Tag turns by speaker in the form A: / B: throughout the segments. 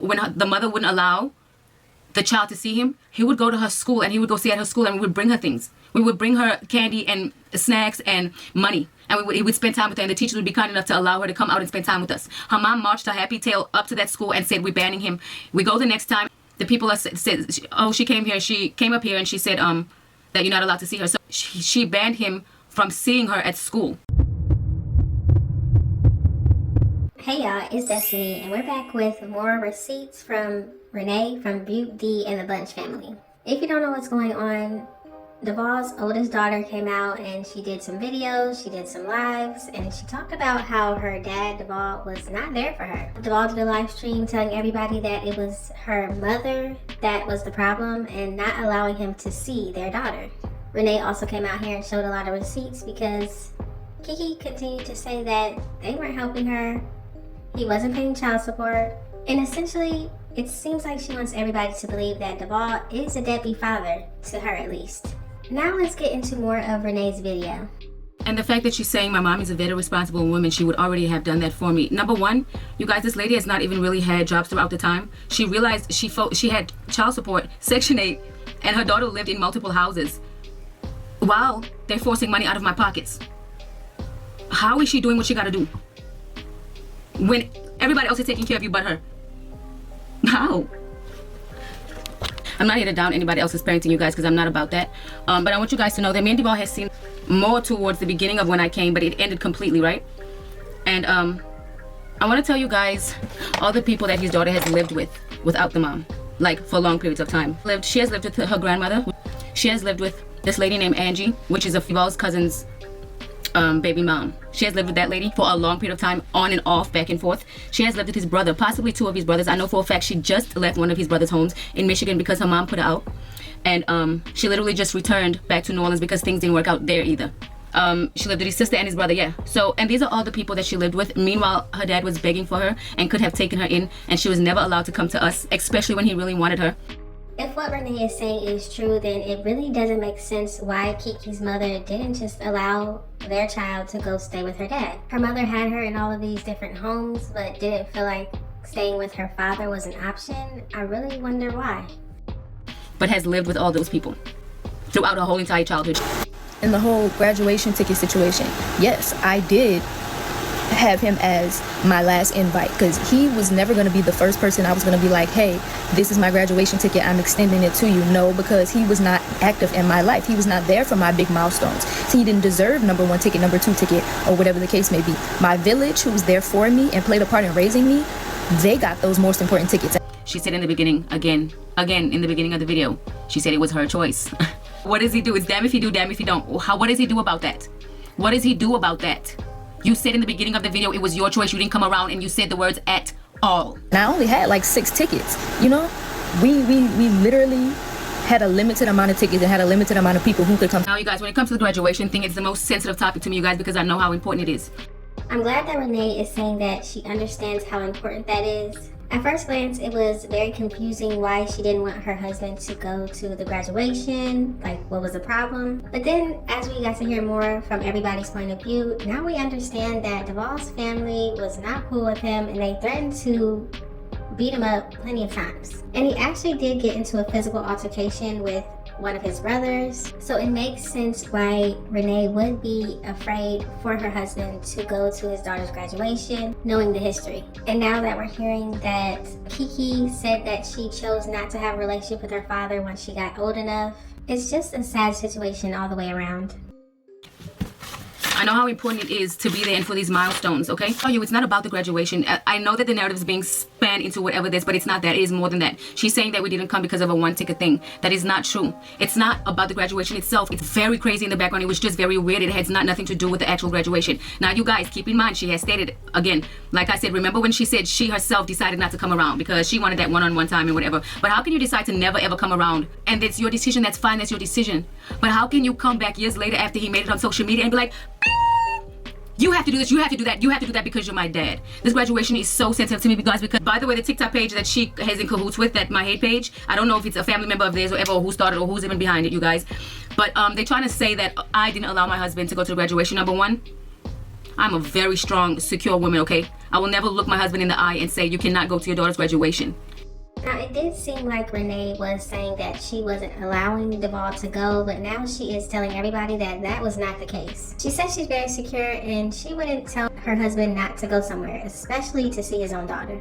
A: When the mother wouldn't allow the child to see him, he would go to her school and he would go stay at her school, and we would bring her things. We would bring her candy and snacks and money, and he would spend time with her, and the teachers would be kind enough to allow her to come out and spend time with us. Her mom marched her happy tail up to that school and said, we're banning him. We go the next time. The people said, oh, she came here. She came up here and she said that you're not allowed to see her. So she banned him from seeing her at school.
B: Hey y'all, it's Destiny, and we're back with more receipts from Renee from Butte D and the Bunch family. If you don't know what's going on, Devall's oldest daughter came out and she did some videos, she did some lives, and she talked about how her dad, Devall, was not there for her. Devall did a live stream telling everybody that it was her mother that was the problem and not allowing him to see their daughter. Renee also came out here and showed a lot of receipts because KeKe continued to say that they weren't helping her. He wasn't paying child support, and essentially it seems like she wants everybody to believe that Devall is a deadbeat father, to her at least. Now let's get into more of Renee's video.
A: And the fact that she's saying my mom is a very responsible woman, she would already have done that for me. Number one, you guys, this lady has not even really had jobs throughout the time. She realized she had child support, Section 8, and her daughter lived in multiple houses while they're forcing money out of my pockets. How is she doing what she gotta do when everybody else is taking care of you but her? How? I'm not here to down anybody else's parenting, you guys, because I'm not about that. But I want you guys to know that me and Devall has seen more towards the beginning of when I came, but it ended completely, right? And I want to tell you guys all the people that his daughter has lived with without the mom, like for long periods of time. She has lived with her grandmother. She has lived with this lady named Angie, which is a Devall's cousin's baby mom. She has lived with that lady for a long period of time, on and off, back and forth. She has lived with his brother, possibly two of his brothers. I know for a fact she just left one of his brother's homes in Michigan because her mom put her out, and she literally just returned back to New Orleans because things didn't work out there either. She lived with his sister and his brother, yeah. So, and these are all the people that she lived with. Meanwhile, her dad was begging for her and could have taken her in, and she was never allowed to come to us, especially when he really wanted her.
B: If what Renee is saying is true, then it really doesn't make sense why KeKe's mother didn't just allow their child to go stay with her dad. Her mother had her in all of these different homes, but didn't feel like staying with her father was an option. I really wonder why.
A: But has lived with all those people throughout her whole entire childhood.
C: In the whole graduation ticket situation, yes, I did have him as my last invite, because he was never going to be the first person I was going to be like, hey, this is my graduation ticket, I'm extending it to you. No, because he was not active in my life. He was not there for my big milestones. So he didn't deserve number 1 ticket, number 2 ticket, or whatever the case may be. My village, who was there for me and played a part in raising me, they got those most important tickets.
A: She said in the beginning, again in the beginning of the video, she said it was her choice. What does he do? It's damn if you do, damn if you don't. What does he do about that? What does he do about that? You said in the beginning of the video it was your choice. You didn't come around and you said the words at all.
C: And I only had like 6 tickets. You know, we literally had a limited amount of tickets and had a limited amount of people who could come.
A: Now, you guys, when it comes to the graduation thing, it's the most sensitive topic to me, you guys, because I know how important it is.
B: I'm glad that Renee is saying that she understands how important that is. At first glance, it was very confusing why she didn't want her husband to go to the graduation, like what was the problem. But then as we got to hear more from everybody's point of view, now we understand that Devall's family was not cool with him and they threatened to beat him up plenty of times. And he actually did get into a physical altercation with one of his brothers. So it makes sense why Renee would be afraid for her husband to go to his daughter's graduation, knowing the history. And now that we're hearing that KeKe said that she chose not to have a relationship with her father once she got old enough, it's just a sad situation all the way around.
A: I know how important it is to be there and for these milestones, okay? I tell you, it's not about the graduation. I know that the narrative is being spanned into whatever this, but it's not that. It is more than that. She's saying that we didn't come because of a 1-ticket thing. That is not true. It's not about the graduation itself. It's very crazy in the background. It was just very weird. It has nothing to do with the actual graduation. Now, you guys, keep in mind, she has stated, again, like I said, remember when she said she herself decided not to come around because she wanted that one-on-one time and whatever. But how can you decide to never, ever come around? And it's your decision. That's fine. That's your decision. But how can you come back years later after he made it on social media and be like, you have to do this, you have to do that, you have to do that because you're my dad. This graduation is so sensitive to me because, by the way, the TikTok page that she has in cahoots with, that my hate page, I don't know if it's a family member of theirs or ever, or who started or who's even behind it, you guys. But they're trying to say that I didn't allow my husband to go to the graduation. Number one, I'm a very strong, secure woman, okay? I will never look my husband in the eye and say, you cannot go to your daughter's graduation.
B: it did seem like Renee was saying that she wasn't allowing Devall to go, but now she is telling everybody that that was not the case. She says she's very secure and she wouldn't tell her husband not to go somewhere, especially to see his own daughter.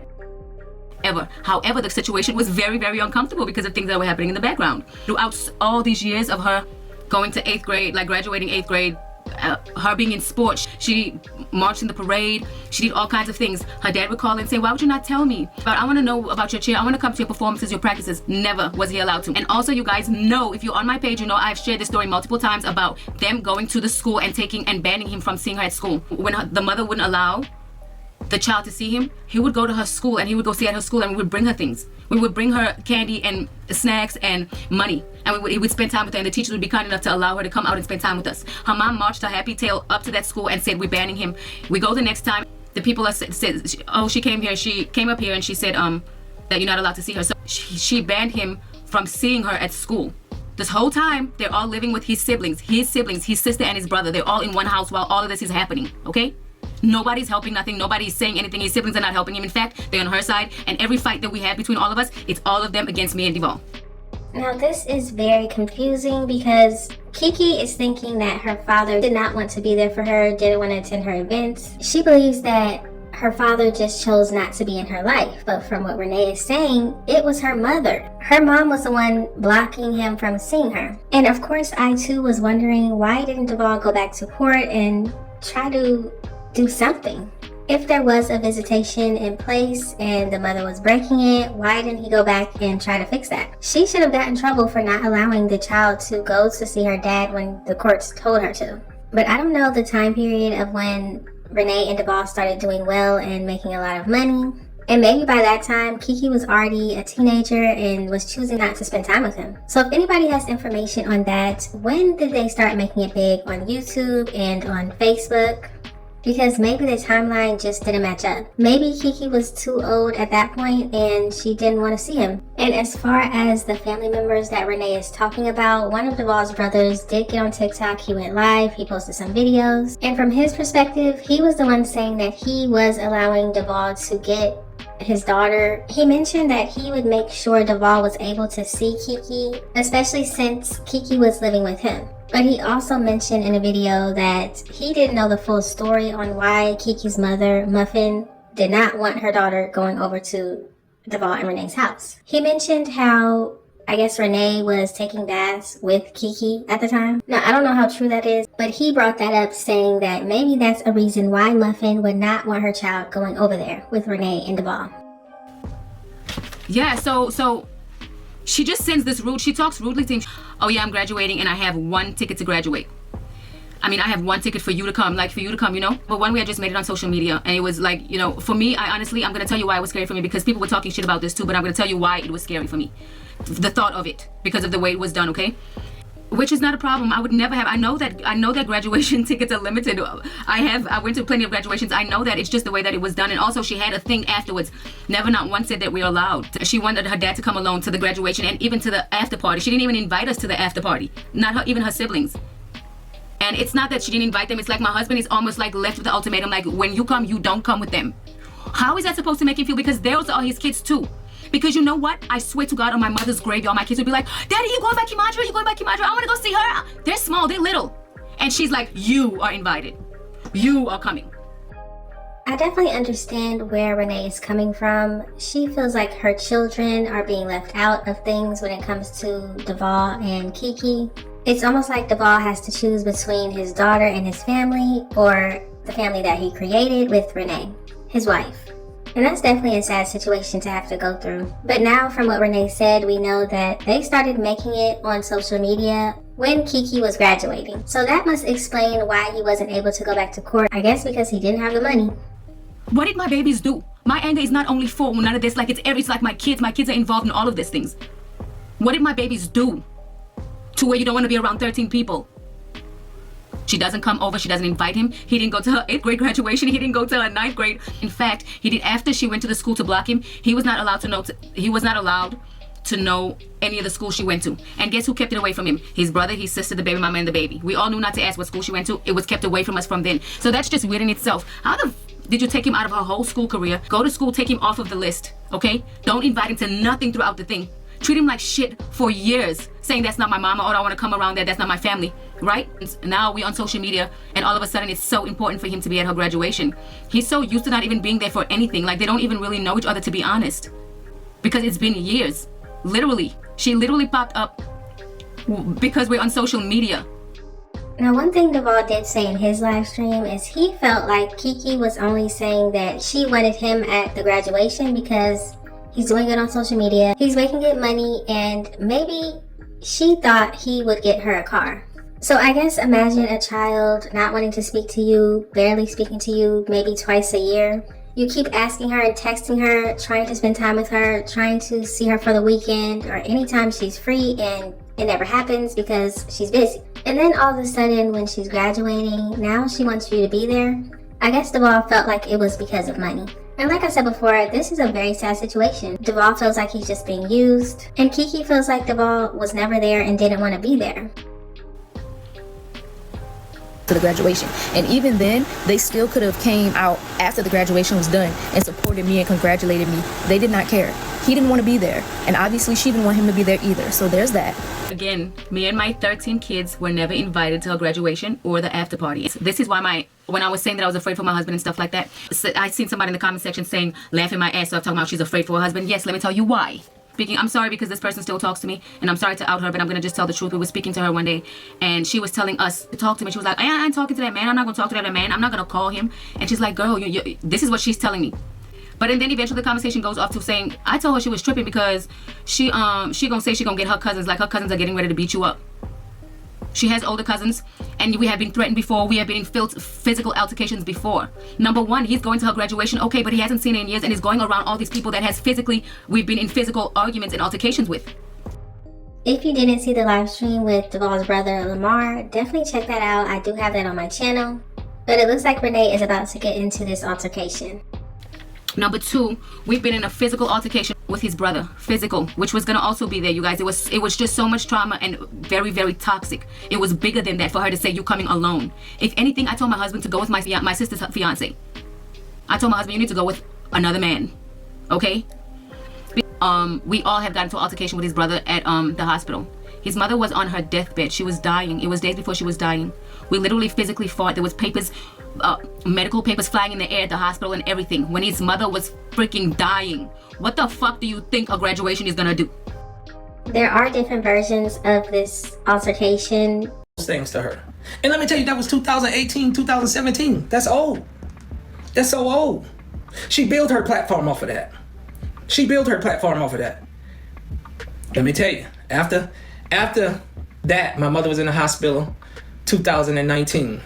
A: However, the situation was very, very uncomfortable because of things that were happening in the background. Throughout all these years of her going to 8th grade, like graduating 8th grade, her being in sports, she marched in the parade, she did all kinds of things. Her dad would call and say, why would you not tell me? But I want to know about your cheer, I want to come to your performances, your practices. Never was he allowed to. And also, you guys know, if you're on my page, you know I've shared this story multiple times about them going to the school and taking and banning him from seeing her at school. When the mother wouldn't allow the child to see him, he would go to her school and he would go see at her school, and we would bring her things. We would bring her candy and snacks and money, and he would spend time with her, and the teachers would be kind enough to allow her to come out and spend time with us. Her mom marched a happy tail up to that school and said, we're banning him. We go the next time, the people said, oh, she came up here and she said that you're not allowed to see her. So she banned him from seeing her at school. This whole time, they're all living with his siblings, his sister and his brother. They're all in one house while all of this is happening, okay? Nobody's helping nothing. Nobody's saying anything. His siblings are not helping him. In fact, they're on her side. And every fight that we have between all of us, it's all of them against me and Devall.
B: Now this is very confusing because KeKe is thinking that her father did not want to be there for her, didn't want to attend her events. She believes that her father just chose not to be in her life. But from what Renee is saying, it was her mother. Her mom was the one blocking him from seeing her. And of course, I too was wondering, why didn't Devall go back to court and try to do something? If there was a visitation in place and the mother was breaking it, why didn't he go back and try to fix that? She should have gotten in trouble for not allowing the child to go to see her dad when the courts told her to. But I don't know the time period of when Renee and Devall started doing well and making a lot of money. And maybe by that time, KeKe was already a teenager and was choosing not to spend time with him. So if anybody has information on that, when did they start making it big on YouTube and on Facebook? Because maybe the timeline just didn't match up. Maybe KeKe was too old at that point and she didn't want to see him. And as far as the family members that Renee is talking about, one of Devall's brothers did get on TikTok. He went live, he posted some videos. And from his perspective, he was the one saying that he was allowing Devall to get his daughter. He mentioned that he would make sure Devall was able to see KeKe, especially since KeKe was living with him. But he also mentioned in a video that he didn't know the full story on why KeKe's mother, Muffin, did not want her daughter going over to Devall and Renee's house. He mentioned how, I guess, Renee was taking baths with KeKe at the time. Now, I don't know how true that is, but he brought that up, saying that maybe that's a reason why Muffin would not want her child going over there with Renee and Devall.
A: Yeah, so she just sends this rude, she talks rudely to him. Oh yeah, I'm graduating and I have one ticket to graduate. I mean, I have one ticket for you to come, you know? But one way I just made it on social media, and it was like, you know, for me, I'm gonna tell you why it was scary for me, because people were talking shit about this too, but I'm gonna tell you why it was scary for me. The thought of it, because of the way it was done, okay? Which is not a problem. I would never have. I know that graduation tickets are limited. I went to plenty of graduations. I know that. It's just the way that it was done. And also, she had a thing afterwards. Never not once said that we're allowed. She wanted her dad to come alone to the graduation and even to the after party. She didn't even invite us to the after party. Not even her siblings. And it's not that she didn't invite them. It's like my husband is almost like left with the ultimatum, like, when you come, you don't come with them. How is that supposed to make him feel? Because those are his kids too. Because you know what? I swear to God, on my mother's grave, all my kids would be like, Daddy, you going by Kimandra? You going by Kimandra? I want to go see her. They're small, they're little. And she's like, you are invited. You are coming.
B: I definitely understand where Renee is coming from. She feels like her children are being left out of things when it comes to Devall and KeKe. It's almost like Devall has to choose between his daughter and his family, or the family that he created with Renee, his wife. And that's definitely a sad situation to have to go through. But now, from what Renee said, we know that they started making it on social media when KeKe was graduating. So that must explain why he wasn't able to go back to court. I guess because he didn't have the money.
A: What did my babies do? My anger is not only for none of this, like it's like my kids. My kids are involved in all of these things. What did my babies do to where you don't want to be around 13 people? She doesn't come over, she doesn't invite him. He didn't go to her 8th grade graduation, he didn't go to her 9th grade. In fact, he did, after she went to the school to block him, he was not allowed to know any of the school she went to. And guess who kept it away from him? His brother, his sister, the baby mama, and the baby. We all knew not to ask what school she went to. It was kept away from us from then. So that's just weird in itself. How the Did you take him out of her whole school career? Go to school, take him off of the list, okay? Don't invite him to nothing throughout the thing. Treat him like shit for years, saying that's not my mama, or I don't want to come around there, that's not my family, right? Now we on social media, and all of a sudden it's so important for him to be at her graduation. He's so used to not even being there for anything. Like, they don't even really know each other, to be honest. Because it's been years. Literally. She literally popped up because we're on social media.
B: Now, one thing Devall did say in his live stream is he felt like KeKe was only saying that she wanted him at the graduation because he's doing good on social media, he's making good money, and maybe she thought he would get her a car. So I guess imagine a child not wanting to speak to you, barely speaking to you, maybe twice a year. You keep asking her and texting her, trying to spend time with her, trying to see her for the weekend or anytime she's free, and it never happens because she's busy. And then all of a sudden, when she's graduating, now she wants you to be there. I guess Devall felt like it was because of money. And like I said before, this is a very sad situation. Devall feels like he's just being used, and KeKe feels like Devall was never there and didn't want to be there.
C: To the graduation, and even then they still could have came out after the graduation was done and supported me and congratulated me. They did not care. He didn't want to be there, and obviously she didn't want him to be there either, so there's that.
A: Again, me and my 13 kids were never invited to her graduation or the after party. This is why when I was saying that I was afraid for my husband and stuff like that, I seen somebody in the comment section saying, laughing my ass off, talking about she's afraid for her husband. Yes, let me tell you why. I'm sorry because this person still talks to me, and I'm sorry to out her, but I'm gonna just tell the truth. We were speaking to her one day, and she was telling us to talk to me. She was like, I ain't talking to that man. I'm not gonna talk to that man. I'm not gonna call him. And she's like, girl, this is what she's telling me. But and then eventually the conversation goes off to saying, I told her she was tripping because she gonna say she gonna get her cousins, like her cousins are getting ready to beat you up. She has older cousins, and we have been threatened before. We have been in physical altercations before. Number one, he's going to her graduation, okay, but he hasn't seen her in years, and is going around all these people that we've been in physical arguments and altercations with.
B: If you didn't see the live stream with Devall's brother Lamar, definitely check that out. I do have that on my channel. But it looks like Renee is about to get into this altercation.
A: Number two, we've been in a physical altercation with his brother, physical, which was gonna also be there, you guys. It was just so much trauma and very, very toxic. It was bigger than that for her to say, you coming alone. If anything, I told my husband to go with my sister's fiance. I told my husband, you need to go with another man, okay? We all have gotten into an altercation with his brother at the hospital. His mother was on her deathbed. She was dying. It was days before she was dying. We literally physically fought. There was papers, medical papers flying in the air at the hospital and everything when his mother was freaking dying. What the fuck do you think a graduation is gonna do?
B: There are different versions of this altercation.
D: Things to her. And let me tell you, that was 2018, 2017. That's old. That's so old. She built her platform off of that. Let me tell you, after that, my mother was in the hospital, 2019.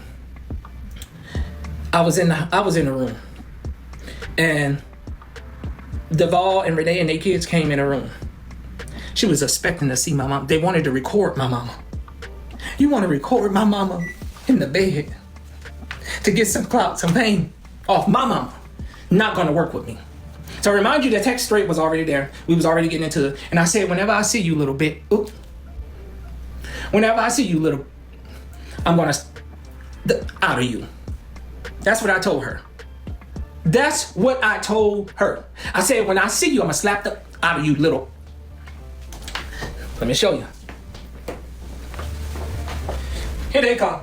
D: I was in the room, and Devall and Renee and their kids came in the room. She was expecting to see my mom. They wanted to record my mama. You want to record my mama in the bed to get some clout, some pain off my mama? Not gonna work with me. So I remind you, the text straight was already there. We was already getting into it. And I said, whenever I see you, little bit, whenever I see you, little, I'm gonna out of you. That's what I told her. That's what I told her. I said, when I see you, I'm gonna slap the out of you, little. Let me show you. Here they come.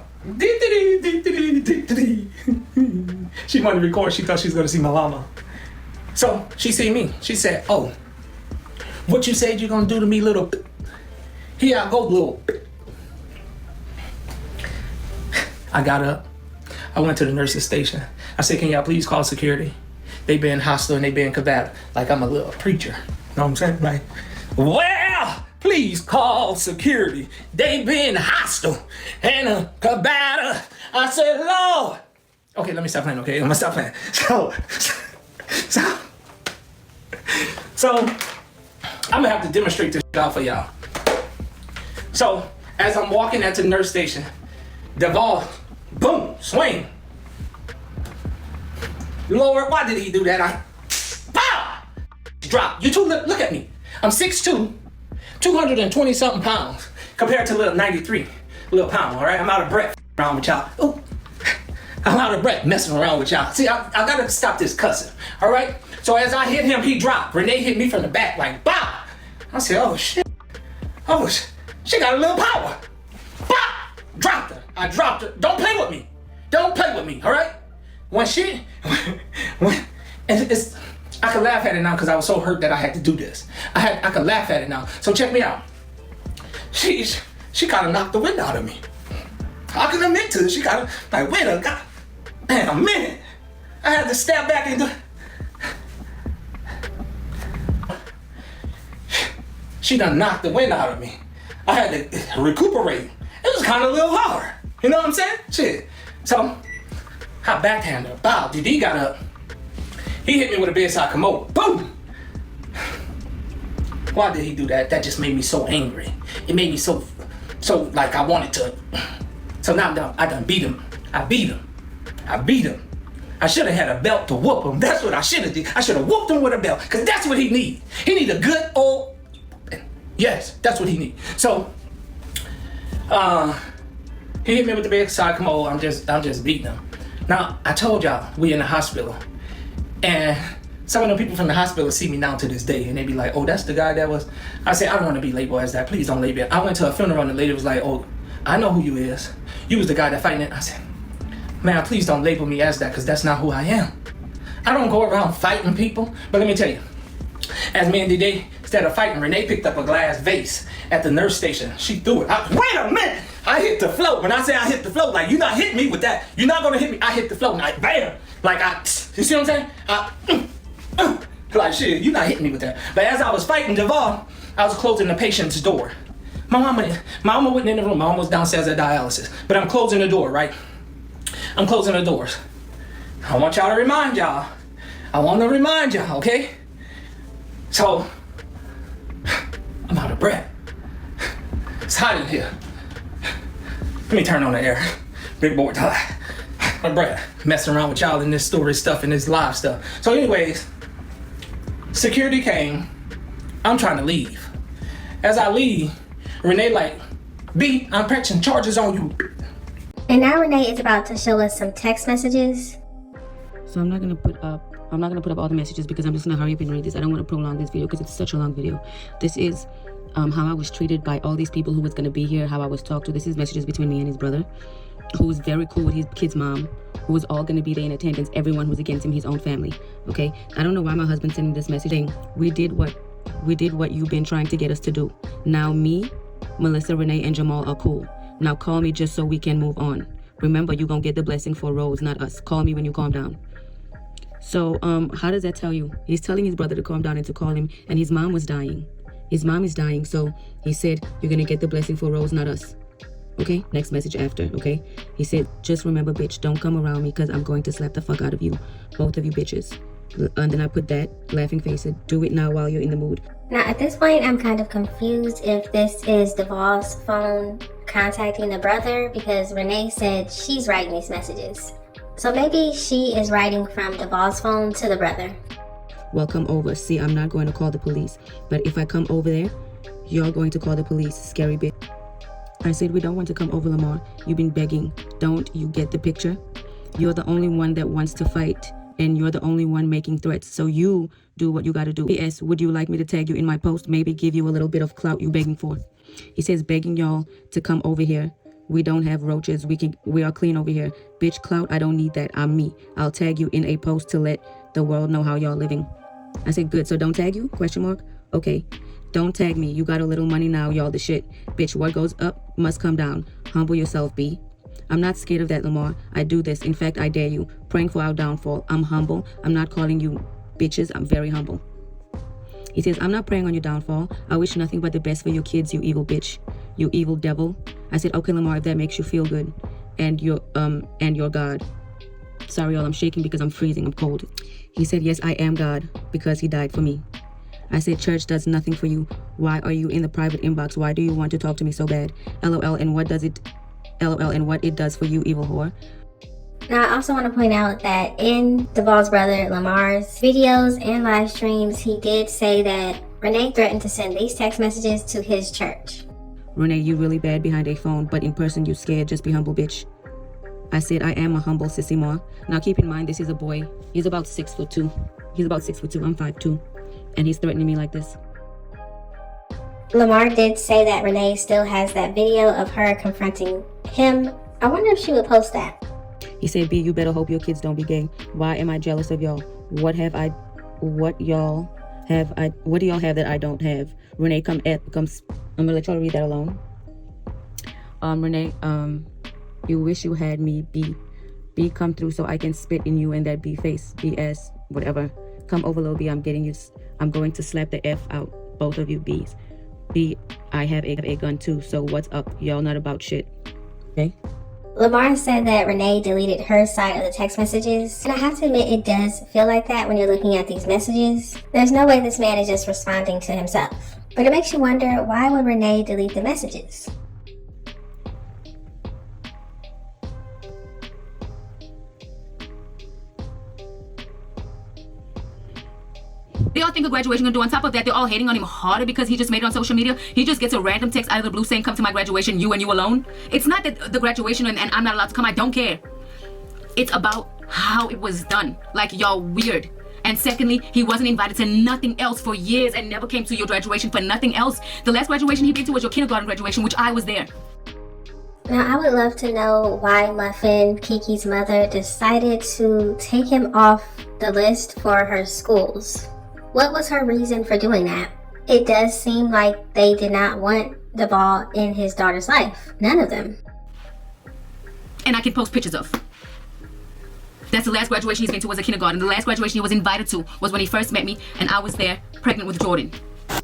D: She wanted to record. She thought she was gonna see my mama. So she see me. She said, oh, what you said you're gonna do to me, little? Here I go, little. I got up. I went to the nurse's station. I said, can y'all please call security? They been hostile and they been combative. Like I'm a little preacher. You know what I'm saying? Like, well, please call security. They been hostile and combative. I said, Lord. Okay, let me stop playing, okay? I'm gonna stop playing. So I'm gonna have to demonstrate this out for y'all. So as I'm walking at the nurse station, Devall, boom, swing. Lord, why did he do that? Pow! Drop. You two, look at me. I'm 6'2", 220 something pounds compared to little 93 little pound, all right? I'm out of breath around with y'all. Ooh. I'm out of breath messing around with y'all. See, I gotta stop this cussing, all right? So as I hit him, he dropped. Renee hit me from the back like, bah! I said, oh shit. Oh, she got a little power. Bah! Dropped her. I dropped her. Don't play with me. Don't play with me, all right? When I could laugh at it now because I was so hurt that I had to do this. I could laugh at it now. So check me out. She kind of knocked the wind out of me. I can admit to it. She kind of like, wait a minute. I had to step back and she done knocked the wind out of me. I had to recuperate. It was kind of a little hard. You know what I'm saying? Shit. So I backhand her. Bow. DD got up. He hit me with a bedside commode. Boom! Why did he do that? That just made me so angry. It made me so like I wanted to. So now I done beat him. I beat him. I should have had a belt to whoop him. That's what I should have did. I should have whooped him with a belt. Because that's what he need. He need a good old... Yes, that's what he need. So, he hit me with the bedside commode. I'm just beating him. Now, I told y'all, we in the hospital. And some of the people from the hospital see me now to this day, and they be like, oh, that's the guy that was... I say, I don't want to be labeled as that. Please don't label it. I went to a funeral and the lady was like, oh, I know who you is. You was the guy that fighting it. I said, man, please don't label me as that, because that's not who I am. I don't go around fighting people. But let me tell you, as me and D-Day, instead of fighting, Renee picked up a glass vase at the nurse station. She threw it. Wait a minute! I hit the floor. When I say I hit the floor, like, you're not hitting me with that. You're not going to hit me. I hit the floor. Like, bam! Like, you see what I'm saying? Like, shit, you're not hitting me with that. But as I was fighting Devall, I was closing the patient's door. My mama wasn't in the room. My mama was downstairs at dialysis. But I'm closing the door, right? I'm closing the doors. I want y'all to remind y'all. Okay? So, I'm out of breath. It's hot in here. Let me turn on the air. Big boy time. My breath. Messing around with y'all in this story stuff and this live stuff. So anyways, security came. I'm trying to leave. As I leave, Renee like, B, I'm pressing charges on you.
B: And now Renee is about to show us some text messages.
A: So I'm not gonna put up all the messages because I'm just gonna hurry up and read this. I don't want to prolong this video because it's such a long video. This is how I was treated by all these people who was gonna be here, how I was talked to. This is messages between me and his brother, who was very cool with his kid's mom, who was all gonna be there in attendance. Everyone who was against him, his own family. Okay, I don't know why my husband sending this message saying we did what you've been trying to get us to do. Now me, Melissa, Renee, and Jamal are cool. Now call me just so we can move on. Remember, you're gonna get the blessing for Rose, not us. Call me when you calm down. So, how does that tell you? He's telling his brother to calm down and to call him, and his mom was dying. His mom is dying, so he said, you're gonna get the blessing for Rose, not us. Okay? Next message after, okay? He said, just remember, bitch, don't come around me because I'm going to slap the fuck out of you. Both of you bitches. And then I put that laughing face, said, do it now while you're in the mood.
B: Now, at this point, I'm kind of confused if this is Devall's phone contacting the brother, because Renee said she's writing these messages. So maybe she is writing from Devall's phone to the brother.
A: Well, come over. See, I'm not going to call the police. But if I come over there, you're going to call the police, scary bitch. I said, we don't want to come over, Lamar. You've been begging. Don't you get the picture? You're the only one that wants to fight. And you're the only one making threats. So you do what you got to do. P.S. Would you like me to tag you in my post? Maybe give you a little bit of clout you begging for. He says, begging y'all to come over here. We don't have roaches. We are clean over here. Bitch, clout, I don't need that. I'm me. I'll tag you in a post to let the world know how y'all living. I said, good. So don't tag you? Question mark. Okay. Don't tag me. You got a little money now. Y'all the shit. Bitch, what goes up must come down. Humble yourself, B. I'm not scared of that, Lamar. I do this. In fact, I dare you. Praying for our downfall. I'm humble. I'm not calling you bitches. I'm very humble. He says, I'm not praying on your downfall. I wish nothing but the best for your kids, you evil bitch. You evil devil. I said, okay, Lamar, if that makes you feel good. And your God. Sorry, y'all, I'm shaking because I'm freezing. I'm cold. He said, yes, I am God because he died for me. I said, church does nothing for you. Why are you in the private inbox? Why do you want to talk to me so bad? LOL, and what it does for you, evil whore.
B: Now, I also want to point out that in Devall's brother Lamar's videos and live streams, he did say that Renee threatened to send these text messages to his church.
A: Renee, you really bad behind a phone, but in person you scared. Just be humble, bitch. I said, I am a humble sissy ma. Now keep in mind, this is a boy. He's about 6'2". He's about 6'2". I'm 5'2". And he's threatening me like this.
B: Lamar did say that Renee still has that video of her confronting him. I wonder if she would post that.
A: He said, B, you better hope your kids don't be gay. Why am I jealous of y'all? What do y'all have that I don't have? Renee, I'm gonna let y'all read that alone. Renee, you wish you had me. B, come through so I can spit in you and that B face, B ass, whatever. Come over, little B, I'm going to slap the F out, both of you B's. B, I have a gun too, so what's up? Y'all not about shit, okay?
B: Lamar said that Renee deleted her side of the text messages, and I have to admit it does feel like that when you're looking at these messages. There's no way this man is just responding to himself. But it makes you wonder, why would Renee delete the messages?
A: They all think of graduation gonna do. On top of that, they're all hating on him harder because he just made it on social media. He just gets a random text out of the blue saying, come to my graduation, you and you alone. It's not that the graduation and I'm not allowed to come, I don't care. It's about how it was done. Like, y'all weird. And secondly, he wasn't invited to nothing else for years and never came to your graduation for nothing else. The last graduation he been to was your kindergarten graduation, which I was there.
B: Now, I would love to know why Muffin, KeKe's mother, decided to take him off the list for her schools. What was her reason for doing that? It does seem like they did not want Devall in his daughter's life. None of them.
A: And I can post pictures of. That's the last graduation he's been to was a kindergarten. The last graduation he was invited to was when he first met me and I was there pregnant with Jordan.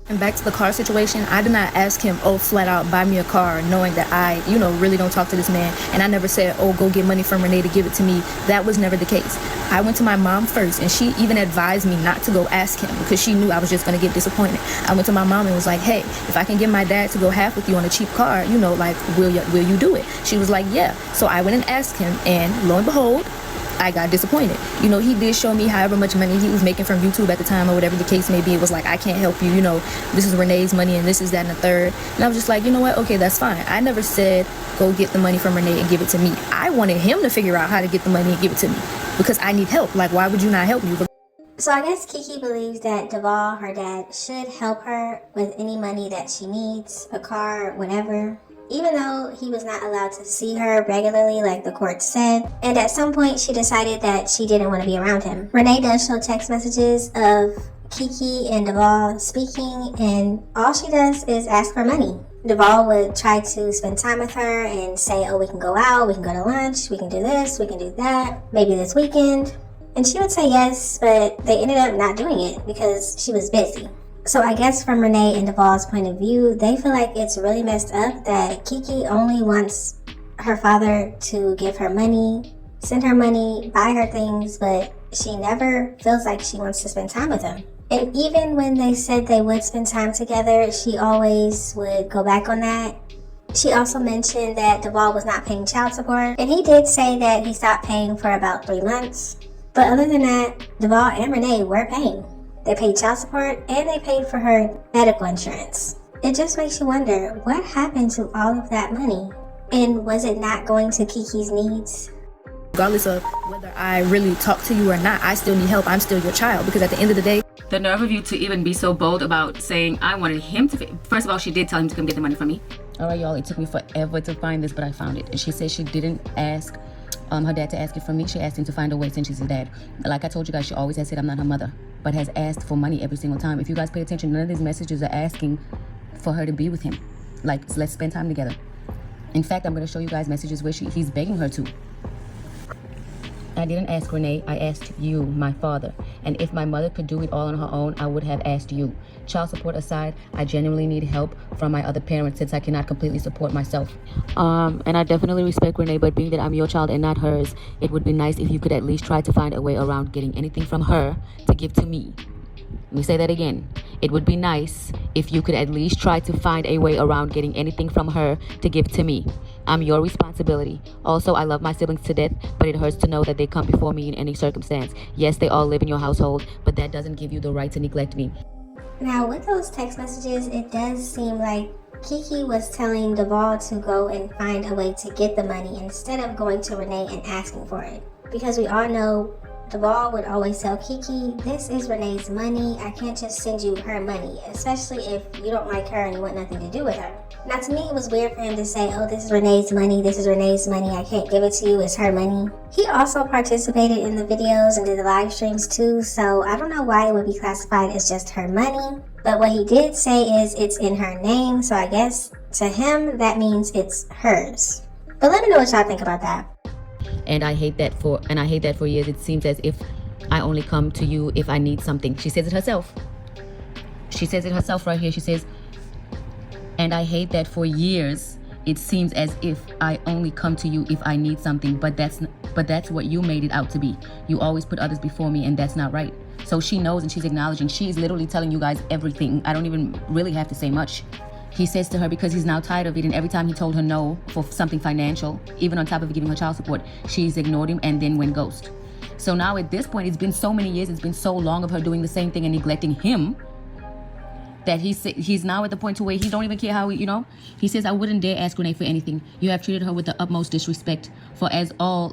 C: And back to the car situation, I did not ask him, flat out, buy me a car, knowing that I, really don't talk to this man. And I never said, go get money from Renee to give it to me. That was never the case. I went to my mom first, and she even advised me not to go ask him because she knew I was just going to get disappointed. I went to my mom and was like, hey, if I can get my dad to go half with you on a cheap car, will you do it? She was like, yeah. So I went and asked him, and lo and behold, I got disappointed. He did show me however much money he was making from YouTube at the time or whatever the case may be. It was like, I can't help you, this is Renee's money and this is that and the third. And I was just like, you know what? Okay, that's fine. I never said go get the money from Renee and give it to me. I wanted him to figure out how to get the money and give it to me because I need help. Like, why would you not help me?
B: So I guess KeKe believes that Devall, her dad, should help her with any money that she needs, a car, whatever. Even though he was not allowed to see her regularly like the court said. And at some point she decided that she didn't want to be around him. Renee does show text messages of KeKe and Devall speaking, and all she does is ask for money. Devall would try to spend time with her and say, we can go out, we can go to lunch, we can do this, we can do that, maybe this weekend. And she would say yes, but they ended up not doing it because she was busy. So I guess from Renee and Devall's point of view, they feel like it's really messed up that KeKe only wants her father to give her money, send her money, buy her things, but she never feels like she wants to spend time with him. And even when they said they would spend time together, she always would go back on that. She also mentioned that Devall was not paying child support, and he did say that he stopped paying for about 3 months. But other than that, Devall and Renee were paying. They paid child support and they paid for her medical insurance. It just makes you wonder, what happened to all of that money? And was it not going to KeKe's needs?
C: Regardless of whether I really talk to you or not, I still need help. I'm still your child because at the end of the day,
A: the nerve of you to even be so bold about saying I wanted him to. First of all, she did tell him to come get the money from me. All right, y'all, it took me forever to find this, but I found it. And she said she didn't ask her dad to ask it from me. She asked him to find a way since she's his dad. Like I told you guys, she always has said I'm not her mother, but has asked for money every single time. If you guys pay attention, none of these messages are asking for her to be with him. Like, let's spend time together. In fact, I'm going to show you guys messages where he's begging her to. I didn't ask Renee, I asked you, my father. And if my mother could do it all on her own, I would have asked you. Child support aside, I genuinely need help from my other parents since I cannot completely support myself. And I definitely respect Renee, but being that I'm your child and not hers, it would be nice if you could at least try to find a way around getting anything from her to give to me. Let me say that again. It would be nice if you could at least try to find a way around getting anything from her to give to me. I'm your responsibility. Also, I love my siblings to death, but it hurts to know that they come before me in any circumstance. Yes, they all live in your household, but that doesn't give you the right to neglect me.
B: Now, with those text messages, it does seem like KeKe was telling Devall to go and find a way to get the money instead of going to Renee and asking for it. Because we all know Devall would always tell KeKe, this is Renee's money, I can't just send you her money, especially if you don't like her and you want nothing to do with her. Now to me it was weird for him to say, oh, this is Renee's money, I can't give it to you, it's her money. He also participated in the videos and did the live streams too, so I don't know why it would be classified as just her money. But what he did say is it's in her name, so I guess to him that means it's hers. But let me know what y'all think about that.
A: And I hate that for years. It seems as if I only come to you if I need something. She says it herself. She says it herself right here. She says, and I hate that for years. It seems as if I only come to you if I need something, but that's what you made it out to be. You always put others before me, and that's not right. So she knows, and she's acknowledging. She's literally telling you guys everything. I don't even really have to say much. He says to her, because he's now tired of it, and every time he told her no for something financial, even on top of giving her child support, she's ignored him and then went ghost. So now at this point, it's been so many years, it's been so long of her doing the same thing and neglecting him, that he's now at the point to where he don't even care how he says, I wouldn't dare ask Renee for anything. You have treated her with the utmost disrespect. For as all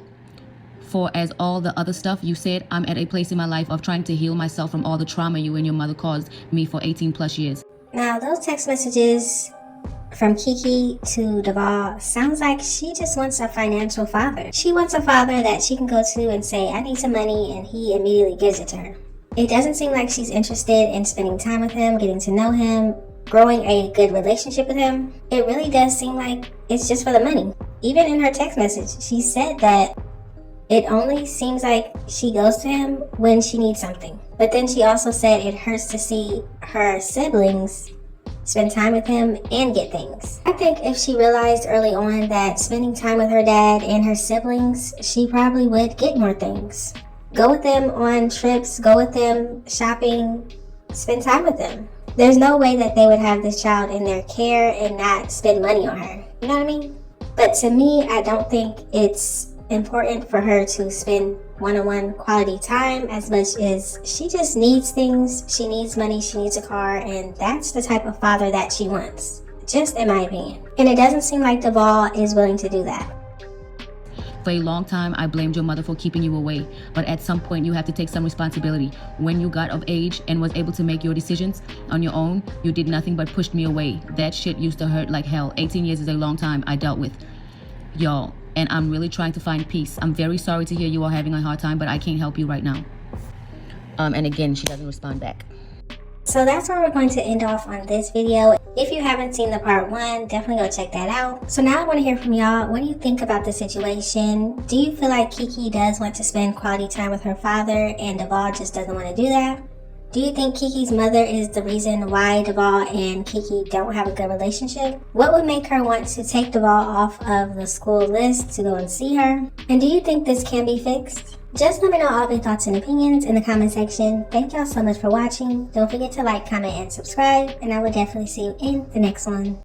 A: the other stuff you said, I'm at a place in my life of trying to heal myself from all the trauma you and your mother caused me for 18 plus years.
B: Now, those text messages from KeKe to Devall sounds like she just wants a financial father. She wants a father that she can go to and say, I need some money, and he immediately gives it to her. It doesn't seem like she's interested in spending time with him, getting to know him, growing a good relationship with him. It really does seem like it's just for the money. Even in her text message, she said that it only seems like she goes to him when she needs something. But then she also said it hurts to see her siblings spend time with him and get things. I think if she realized early on that spending time with her dad and her siblings, she probably would get more things. Go with them on trips, go with them shopping, spend time with them. There's no way that they would have this child in their care and not spend money on her. You know what I mean? But to me, I don't think it's important for her to spend one-on-one quality time as much as she just needs things. She needs money, she needs a car, and that's the type of father that she wants, just in my opinion. And it doesn't seem like Devall is willing to do that.
A: For a long time, I blamed your mother for keeping you away, but at some point you have to take some responsibility. When you got of age and was able to make your decisions on your own, you did nothing but pushed me away. That shit used to hurt like hell. 18 years is a long time I dealt with. Y'all, and I'm really trying to find peace. I'm very sorry to hear you are having a hard time, but I can't help you right now. And again, she doesn't respond back.
B: So that's where we're going to end off on this video. If you haven't seen the part 1, definitely go check that out. So now I want to hear from y'all. What do you think about the situation? Do you feel like KeKe does want to spend quality time with her father and Devall just doesn't want to do that? Do you think KeKe's mother is the reason why Devall and KeKe don't have a good relationship? What would make her want to take Devall off of the school list to go and see her? And do you think this can be fixed? Just let me know all of your thoughts and opinions in the comment section. Thank y'all so much for watching. Don't forget to like, comment, and subscribe, and I will definitely see you in the next one.